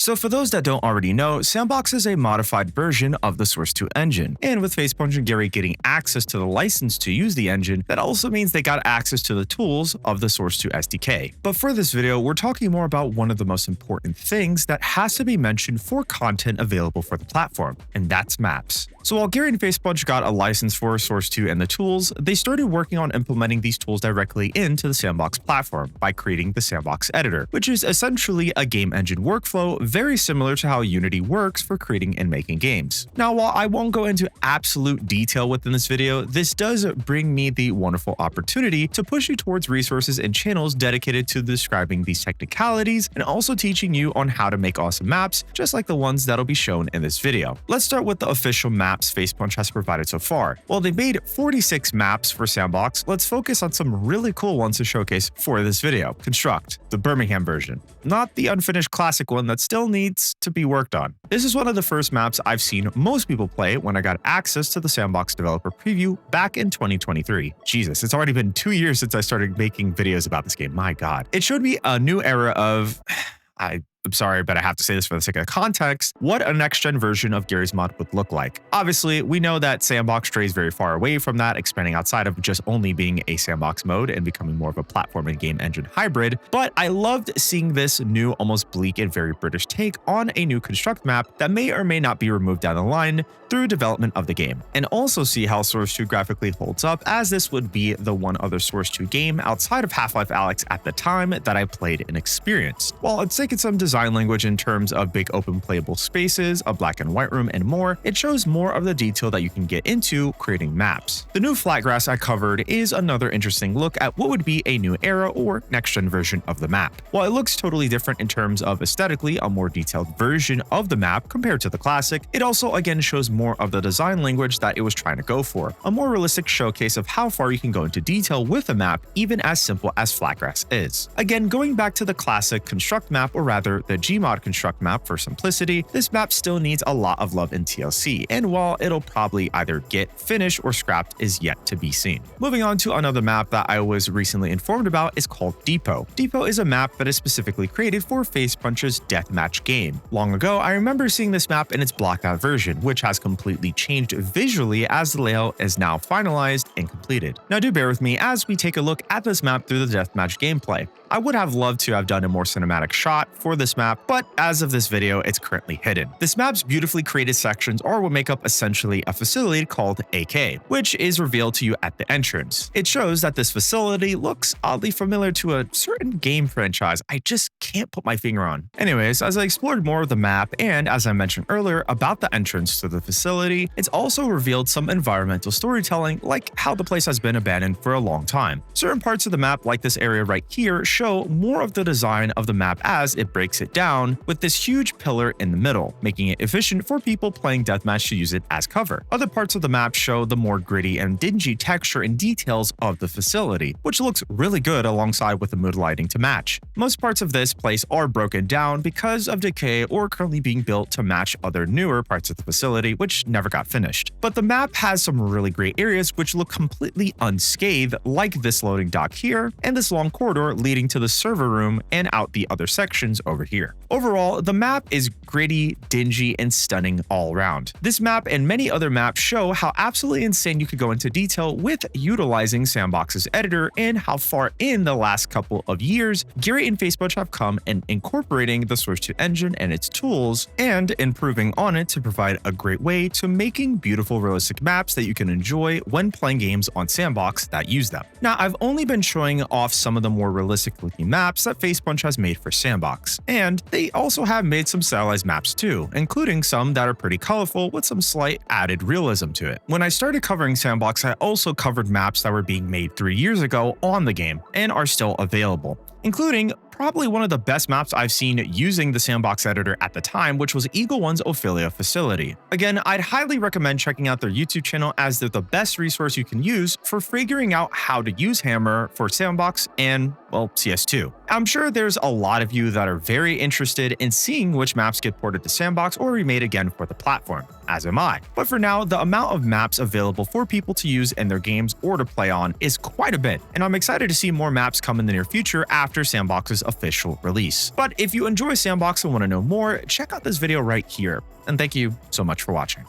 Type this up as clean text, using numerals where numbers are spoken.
So for those that don't already know, Sandbox is a modified version of the Source 2 engine, and with Facepunch and Gary getting access to the license to use the engine, that also means they got access to the tools of the Source 2 SDK. But for this video, we're talking more about one of the most important things that has to be mentioned for content available for the platform, and that's maps. So while Gary and Facepunch got a license for Source 2 and the tools, they started working on implementing these tools directly into the Sandbox platform by creating the Sandbox editor, which is essentially a game engine workflow very similar to how Unity works for creating and making games. Now, while I won't go into absolute detail within this video, this does bring me the wonderful opportunity to push you towards resources and channels dedicated to describing these technicalities and also teaching you on how to make awesome maps, just like the ones that'll be shown in this video. Let's start with the official maps Facepunch has provided so far. While they've made 46 maps for Sandbox, let's focus on some really cool ones to showcase for this video. Construct, the Birmingham version, not the unfinished classic one that still needs to be worked on. This is one of the first maps I've seen most people play when I got access to the Sandbox developer preview back in 2023. Jesus, it's already been 2 years since I started making videos about this game. My God. It showed me a new era of... I'm sorry, but I have to say this for the sake of context, what a next-gen version of Gary's mod would look like. Obviously, we know that Sandbox strays very far away from that, expanding outside of just only being a sandbox mode and becoming more of a platform and game engine hybrid, but I loved seeing this new, almost bleak and very British take on a new construct map that may or may not be removed down the line through development of the game, and also see how Source 2 graphically holds up, as this would be the one other Source 2 game outside of Half-Life Alyx at the time that I played and experienced. While it's taken some design language in terms of big open playable spaces, a black and white room, and more, it shows more of the detail that you can get into creating maps. The new flat grass I covered is another interesting look at what would be a new era or next-gen version of the map. While it looks totally different in terms of aesthetically a more detailed version of the map compared to the classic, it also again shows more of the design language that it was trying to go for, a more realistic showcase of how far you can go into detail with a map even as simple as flatgrass is. Again, going back to the classic construct map, or rather the Gmod construct map for simplicity, this map still needs a lot of love in TLC, and while it'll probably either get finished or scrapped is yet to be seen. Moving on to another map that I was recently informed about is called Depot. Depot is a map that is specifically created for Facepunch's deathmatch game. Long ago, I remember seeing this map in its blocked out version, which has completely changed visually as the layout is now finalized and completed. Now do bear with me as we take a look at this map through the deathmatch gameplay. I would have loved to have done a more cinematic shot for this map, but as of this video, it's currently hidden. This map's beautifully created sections are what make up essentially a facility called AK, which is revealed to you at the entrance. It shows that this facility looks oddly familiar to a certain game franchise I just can't put my finger on. Anyways, as I explored more of the map, and as I mentioned earlier about the entrance to the facility, it's also revealed some environmental storytelling, like how the place has been abandoned for a long time. Certain parts of the map, like this area right here, show more of the design of the map as it breaks it down with this huge pillar in the middle, making it efficient for people playing deathmatch to use it as cover. Other parts of the map show the more gritty and dingy texture and details of the facility, which looks really good alongside with the mood lighting to match. Most parts of this place are broken down because of decay or currently being built to match other newer parts of the facility, which never got finished. But the map has some really great areas which look completely unscathed, like this loading dock here and this long corridor leading to the server room and out the other sections over here. Overall, the map is gritty, dingy, and stunning all around. This map and many other maps show how absolutely insane you could go into detail with utilizing Sandbox's editor and how far in the last couple of years Gary and Facepunch have come in incorporating the Source 2 engine and its tools and improving on it to provide a great way to making beautiful realistic maps that you can enjoy when playing games on Sandbox that use them. Now, I've only been showing off some of the more realistic looking maps that Facepunch has made for Sandbox, and they also have made some stylized maps too, including some that are pretty colorful with some slight added realism to it. When I started covering Sandbox, I also covered maps that were being made 3 years ago on the game and are still available, including probably one of the best maps I've seen using the Sandbox editor at the time, which was Eagle One's Ophelia facility. Again, I'd highly recommend checking out their YouTube channel as they're the best resource you can use for figuring out how to use Hammer for Sandbox and, well, CS2. I'm sure there's a lot of you that are very interested in seeing which maps get ported to Sandbox or remade again for the platform, as am I. But for now, the amount of maps available for people to use in their games or to play on is quite a bit, and I'm excited to see more maps come in the near future after after Sandbox's official release. But if you enjoy Sandbox and want to know more, check out this video right here. And thank you so much for watching.